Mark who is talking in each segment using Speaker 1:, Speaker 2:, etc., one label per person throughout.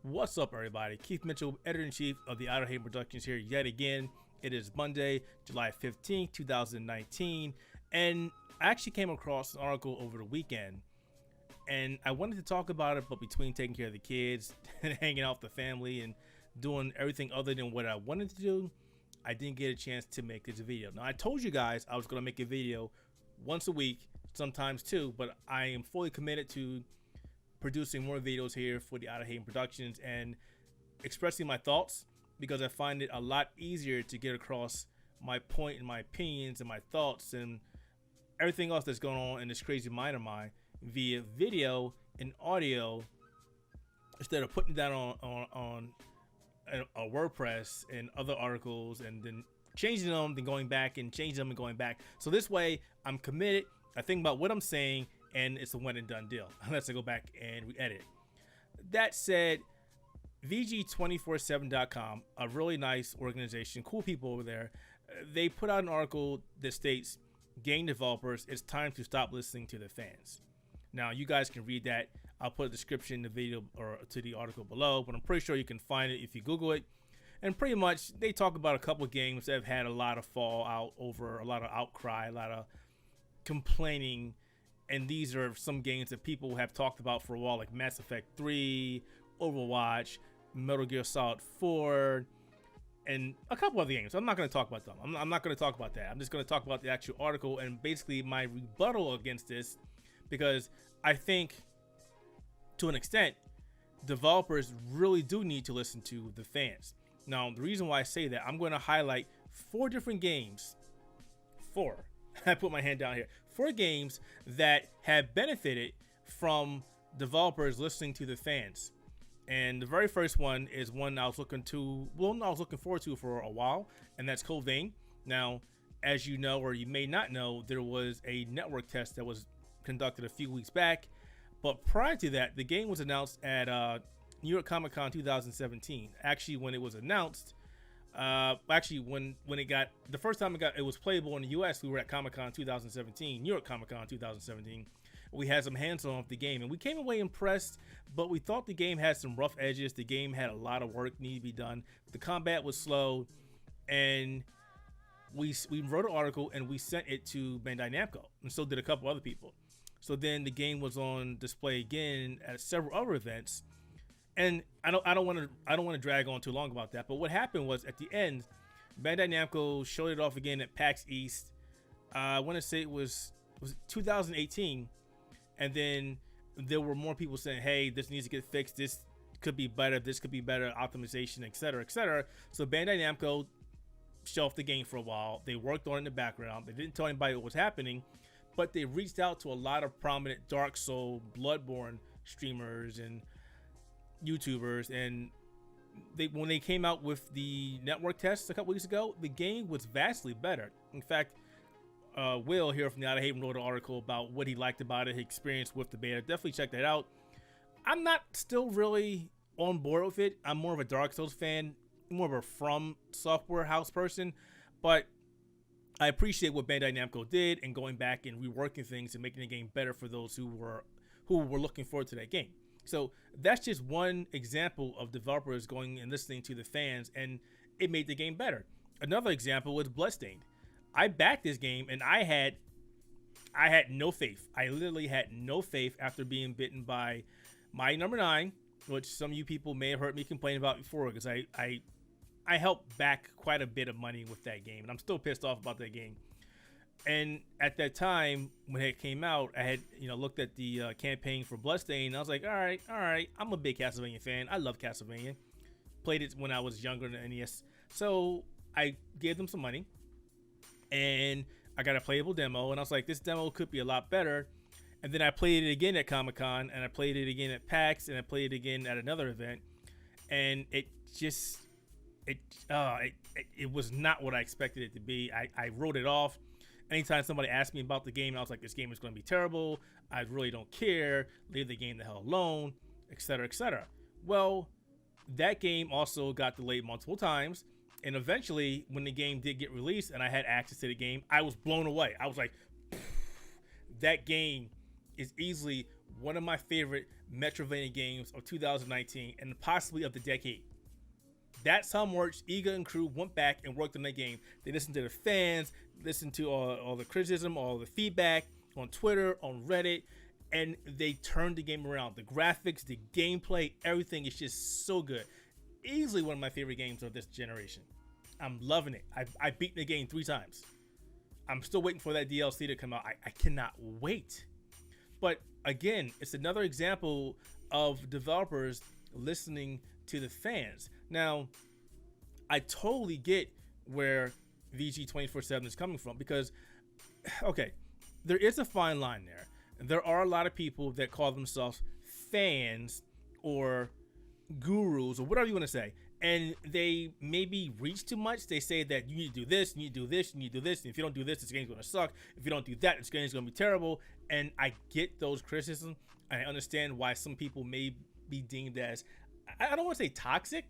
Speaker 1: What's up, everybody? Keith Mitchell, editor-in-chief of the Outerhaven Productions here yet again. It is Monday, July 15th, 2019, and I actually came across an article over the weekend, and I wanted to talk about it, but between taking care of the kids and hanging out with the family and doing everything other than what I wanted to do, I didn't get a chance to make this video. Now, I told you guys I was going to make a video once a week, sometimes two, but I am fully committed to producing more videos here for the Outerhaven Productions and expressing my thoughts, because I find it a lot easier to get across my point and my opinions and my thoughts and everything else that's going on in this crazy mind of mine via video and audio, instead of putting that on a WordPress and other articles and then changing them, then going back and changing them and going back. So this way I'm committed. I think about what I'm saying, and it's a one and done deal unless I go back and re-edit. That said, VG247.com, a really nice organization, cool people over there, they put out an article that states, game developers, it's time to stop listening to the fans. Now, you guys can read that. I'll put a description in the video or to the article below, but I'm pretty sure you can find it if you Google it. And pretty much they talk about a couple of games that have had a lot of fallout over, a lot of outcry, a lot of complaining. And these are some games that people have talked about for a while, like Mass Effect 3, Overwatch, Metal Gear Solid 4, and a couple other games. I'm not going to talk about them. I'm not going to talk about that. I'm just going to talk about the actual article and basically my rebuttal against this, because I think, to an extent, developers really do need to listen to the fans. Now, the reason why I say that, I'm going to highlight 4 different games. 4. I put my hand down here. 4 games that have benefited from developers listening to the fans. And the very first one is one I was looking forward to for a while, and that's Code Vein. Now, as you know, or you may not know, there was a network test that was conducted a few weeks back. But prior to that, the game was announced at New York Comic Con 2017. Actually, when it was announced, when it got, the first time it was playable in the US, we were at Comic-Con 2017, New York Comic-Con 2017. We had some hands-on with the game, and we came away impressed, but we thought the game had some rough edges. The game had a lot of work needed to be done. The combat was slow, and we wrote an article and we sent it to Bandai Namco, and so did a couple other people. So then the game was on display again at several other events. And I don't want to drag on too long about that, but what happened was, at the end, Bandai Namco showed it off again at PAX East. I want to say it was 2018, and then there were more people saying, "Hey, this needs to get fixed. This could be better. This could be better optimization, etc., etc." So Bandai Namco shelved the game for a while. They worked on it in the background. They didn't tell anybody what was happening, but they reached out to a lot of prominent Dark Souls, Bloodborne streamers and YouTubers, and when they came out with the network tests a couple weeks ago, the game was vastly better. In fact, Will here from the Outerhaven wrote an article about what he liked about it, his experience with the beta. Definitely check that out. I'm not still really on board with it. I'm more of a Dark Souls fan, more of a From Software house person, but I appreciate what Bandai Namco did and going back and reworking things and making the game better for those who were looking forward to that game. So that's just one example of developers going and listening to the fans, and it made the game better. Another example was Bloodstained. I backed this game, and I had no faith. I literally had no faith after being bitten by my number 9, which some of you people may have heard me complain about before, because I helped back quite a bit of money with that game, and I'm still pissed off about that game. And at that time, when it came out, I had looked at the campaign for Bloodstained, and I was like, all right, I'm a big Castlevania fan. I love Castlevania. Played it when I was younger than NES. So I gave them some money, and I got a playable demo, and I was like, this demo could be a lot better. And then I played it again at Comic-Con, and I played it again at PAX, and I played it again at another event, and it was not what I expected it to be. I wrote it off. Anytime somebody asked me about the game, I was like, this game is going to be terrible. I really don't care. Leave the game the hell alone, etc., etc. Well, that game also got delayed multiple times. And eventually, when the game did get released and I had access to the game, I was blown away. I was like, that game is easily one of my favorite Metroidvania games of 2019 and possibly of the decade. That's how much Iga and crew went back and worked on that game. They listened to the fans, listened to all the criticism, all the feedback on Twitter, on Reddit, and they turned the game around. The graphics, the gameplay, everything is just so good. Easily one of my favorite games of this generation. I'm loving it. I beat the game 3 times. I'm still waiting for that DLC to come out. I cannot wait. But again, it's another example of developers listening to the fans. Now, I totally get where VG 24/7 is coming from because, okay, there is a fine line there. There are a lot of people that call themselves fans or gurus or whatever you want to say, and they maybe reach too much. They say that you need to do this, you need to do this, you need to do this, and if you don't do this, this game's going to suck. If you don't do that, this game's going to be terrible. And I get those criticisms. I understand why some people may be deemed as, I don't want to say toxic,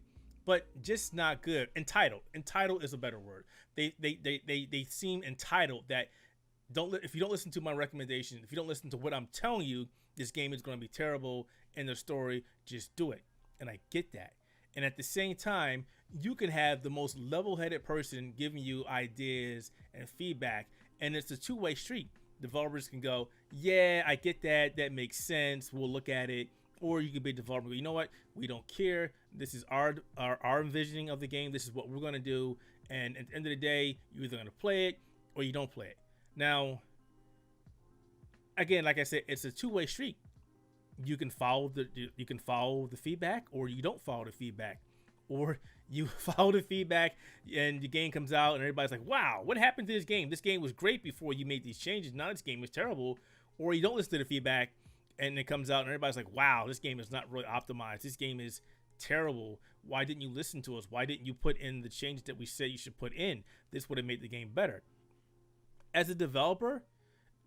Speaker 1: but just not good. Entitled is a better word. They seem entitled that if you don't listen to my recommendation, if you don't listen to what I'm telling you, this game is going to be terrible in the story, just do it. And I get that. And at the same time, you can have the most level-headed person giving you ideas and feedback, and it's a two-way street. Developers can go, yeah, I get that, that makes sense, we'll look at it. Or you could be a developer, you know what, we don't care, this is our envisioning of the game, this is what we're going to do, and at the end of the day, you're either going to play it or you don't play it. Now, again, like I said, it's a two-way street. You can follow the feedback, or you don't follow the feedback, or you follow the feedback and the game comes out and everybody's like, wow, what happened to this game? This game was great before you made these changes, now this game is terrible. Or you don't listen to the feedback and it comes out and everybody's like, wow, this game is not really optimized, this game is terrible, why didn't you listen to us, why didn't you put in the changes that we said you should put in? This would have made the game better. As a developer,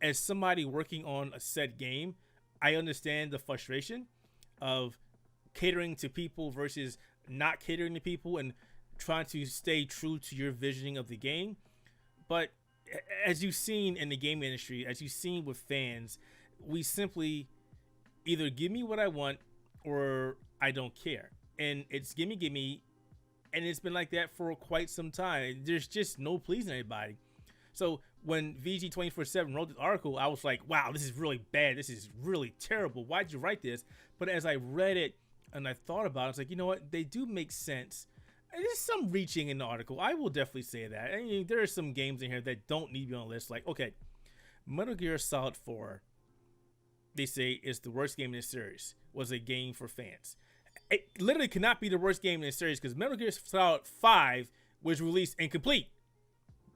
Speaker 1: as somebody working on a set game, I understand the frustration of catering to people versus not catering to people and trying to stay true to your visioning of the game. But as you've seen in the game industry, as you've seen with fans, we simply either give me what I want or I don't care. And it's gimme, and it's been like that for quite some time. There's just no pleasing anybody. So when VG 24/7 wrote this article, I was like, wow, this is really bad. This is really terrible. Why'd you write this? But as I read it and I thought about it, I was like, you know what? They do make sense. And there's some reaching in the article. I will definitely say that. I mean, there are some games in here that don't need to be on the list. Like, okay, Metal Gear Solid 4, they say, is the worst game in the series. Was a game for fans. It literally cannot be the worst game in the series because Metal Gear Solid 5 was released incomplete.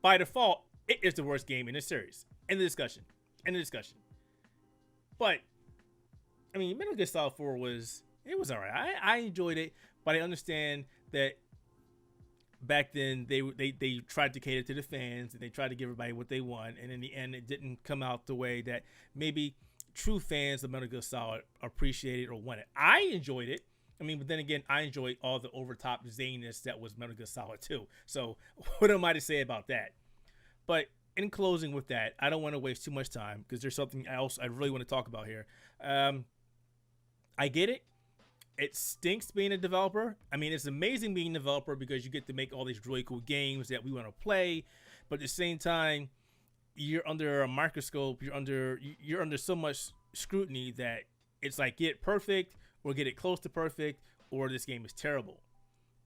Speaker 1: By default, it is the worst game in this series. End of discussion. But, I mean, Metal Gear Solid 4 was alright. I enjoyed it, but I understand that back then they tried to cater to the fans and they tried to give everybody what they want, and in the end it didn't come out the way that maybe true fans of Metal Gear Solid appreciated or wanted. I enjoyed it. I mean, but then again, I enjoyed all the overtop zaniness that was Metal Gear Solid 2. So what am I to say about that? But in closing with that, I don't want to waste too much time because there's something else I really want to talk about here. I get it. It stinks being a developer. I mean, it's amazing being a developer because you get to make all these really cool games that we want to play. But at the same time, you're under a microscope. You're under so much scrutiny that it's like get it perfect or get it close to perfect or this game is terrible.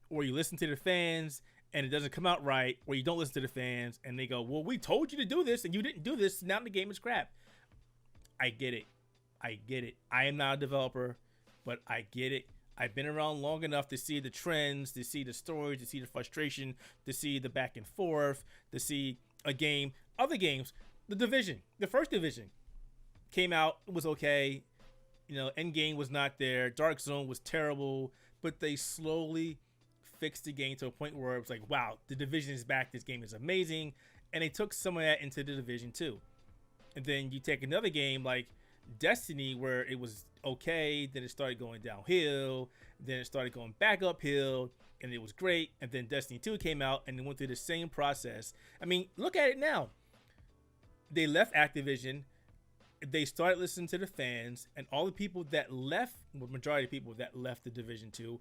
Speaker 1: Or you listen to the fans and it doesn't come out right, or you don't listen to the fans and they go, well, we told you to do this and you didn't do this, now the game is crap. I get it. I am not a developer, but I get it. I've been around long enough to see the trends, to see the stories, to see the frustration, to see the back and forth, to see a game. Other games, The Division, the first Division came out, it was okay. You know, Endgame was not there. Dark Zone was terrible, but they slowly fixed the game to a point where it was like, wow, The Division is back. This game is amazing. And they took some of that into The Division too. And then you take another game like Destiny where it was okay, then it started going downhill, then it started going back uphill, and it was great. And then Destiny 2 came out and they went through the same process. I mean, look at it now. They left Activision. they started listening to the fans, and all the people that left, well, majority of people that left the Division Two,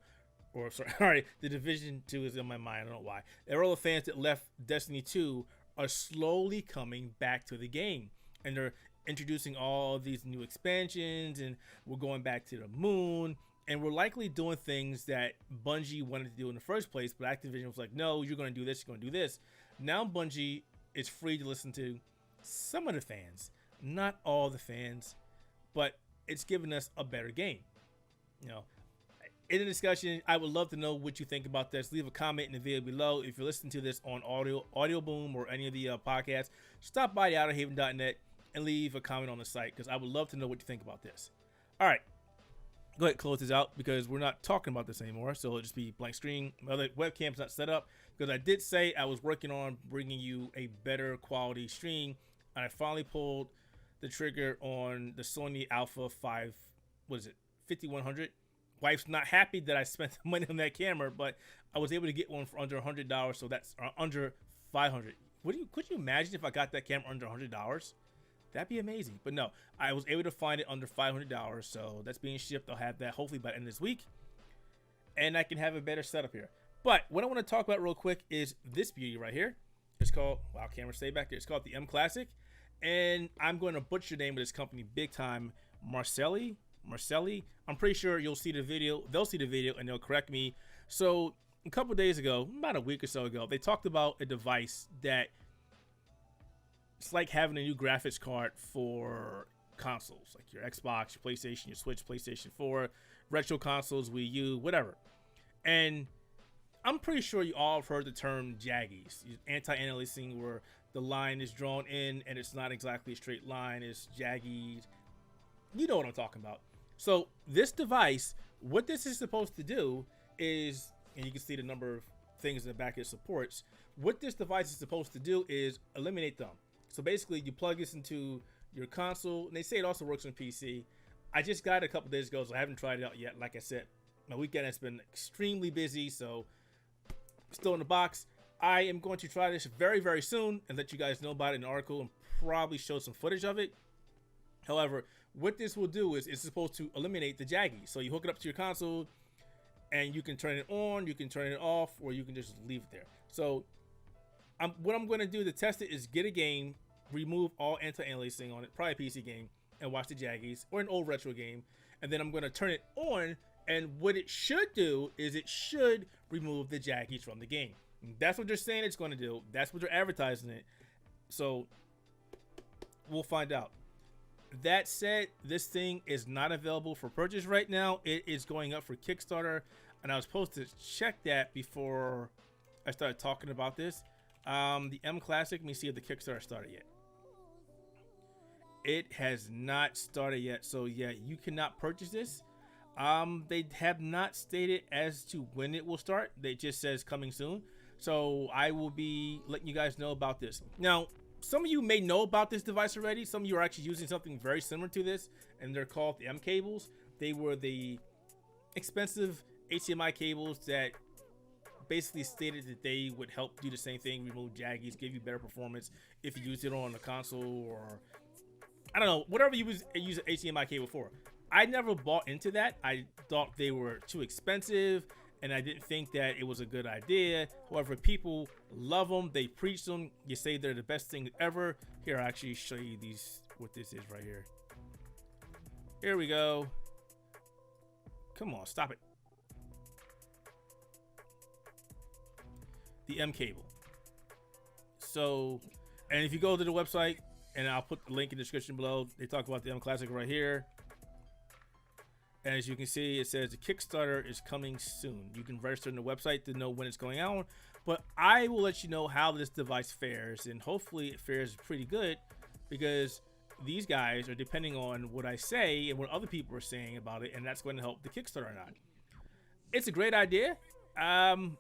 Speaker 1: or sorry, the Division Two is in my mind. I don't know why. All the fans that left Destiny 2 are slowly coming back to the game, and they're introducing all these new expansions, and we're going back to the moon, and we're likely doing things that Bungie wanted to do in the first place, but Activision was like, no, you're going to do this, you're going to do this. Now Bungie is free to listen to some of the fans, not all the fans, but it's giving us a better game. You know, in the discussion, I would love to know what you think about this. Leave a comment in the video below. If you're listening to this on Audio Boom, or any of the podcasts, stop by outerhaven.net and leave a comment on the site, because I would love to know what you think about this. All right, go ahead and close this out, because we're not talking about this anymore, so it'll just be blank screen. My other webcam's not set up, because I did say I was working on bringing you a better quality stream, and I finally pulled the trigger on the Sony Alpha 5, what is it, 5100. Wife's not happy that I spent the money on that camera, but I was able to get one for under $100, so that's under $500. Could you imagine if I got that camera under $100? That'd be amazing. But no, I was able to find it under $500, so that's being shipped. I'll have that hopefully by the end of this week, and I can have a better setup here. But what I want to talk about real quick is this beauty right here. It's called, wow, camera stay back there. It's called the MClassic, and I'm going to butcher the name of this company big time. Marseille. I'm pretty sure you'll see the video. They'll see the video and they'll correct me. So a couple days ago, about a week or so ago, they talked about a device that it's like having a new graphics card for consoles, like your Xbox, your PlayStation, your Switch, PlayStation 4, retro consoles, Wii U, whatever. And I'm pretty sure you all have heard the term jaggies, anti-aliasing, where the line is drawn in and it's not exactly a straight line, it's jaggies. You know what I'm talking about. So this device, what this is supposed to do is, and you can see the number of things in the back it supports, what this device is supposed to do is eliminate them. So basically you plug this into your console, and they say it also works on PC. I just got it a couple days ago, so I haven't tried it out yet. Like I said, my weekend has been extremely busy, so still in the box. I am going to try this very, very soon and let you guys know about it in an article, and probably show some footage of it. However, what this will do is it's supposed to eliminate the jaggies. So you hook it up to your console, and you can turn it on, you can turn it off, or you can just leave it there. So what I'm going to do to test it is get a game, remove all anti-aliasing on it, probably a PC game, and watch the jaggies, or an old retro game, and then I'm going to turn it on, and what it should do is it should remove the jaggies from the game. That's what they're saying it's going to do. That's what they're advertising it. So we'll find out. That said, this thing is not available for purchase right now. It is going up for Kickstarter, and I was supposed to check that before I started talking about this. The MClassic, let me see if the Kickstarter started yet. It has not started yet, so yeah, you cannot purchase this. They have not stated as to when it will start. They just says coming soon, so I will be letting you guys know about this. Now, some of you may know about this device already. Some of you are actually using something very similar to this, and they're called the M cables. They were the expensive HDMI cables that basically stated that they would help do the same thing, remove jaggies, give you better performance if you use it on a console, or I don't know, whatever you use an HDMI cable for. I never bought into that. I thought they were too expensive, and I didn't think that it was a good idea. However, people love them. They preach them. You say they're the best thing ever. Here, I'll actually show you what this is right here. Here we go. Come on, stop it. The M cable. So, and if you go to the website, and I'll put the link in the description below, they talk about the MClassic right here. And as you can see, it says the Kickstarter is coming soon. You can register on the website to know when it's going on, but I will let you know how this device fares, and hopefully it fares pretty good, because these guys are depending on what I say and what other people are saying about it, and that's going to help the Kickstarter or not. It's a great idea. I'm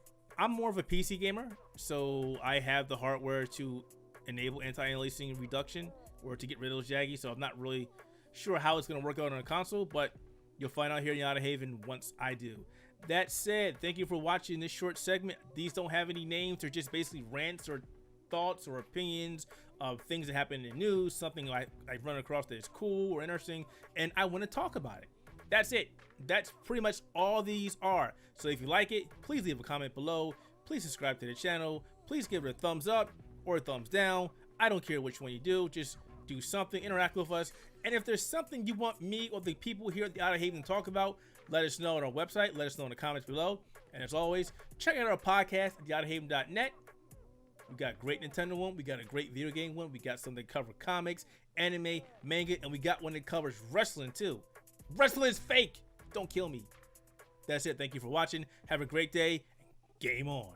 Speaker 1: more of a PC gamer, so I have the hardware to enable anti-aliasing reduction, or to get rid of those jaggies, so I'm not really sure how it's going to work out on a console, but you'll find out here in Outerhaven once I do. That said, thank you for watching this short segment. These don't have any names. They're just basically rants or thoughts or opinions of things that happen in the news, something I run across that is cool or interesting, and I want to talk about it. That's it. That's pretty much all these are. So if you like it, please leave a comment below. Please subscribe to the channel. Please give it a thumbs up or a thumbs down. I don't care which one you do. Just do something, interact with us. And if there's something you want me or the people here at the Outerhaven to talk about, let us know on our website. Let us know in the comments below. And as always, check out our podcast at theouterhaven.net. We got a great Nintendo one. We got a great video game one. We got something that covers comics, anime, manga, and we got one that covers wrestling too. Wrestling is fake. Don't kill me. That's it. Thank you for watching. Have a great day. Game on.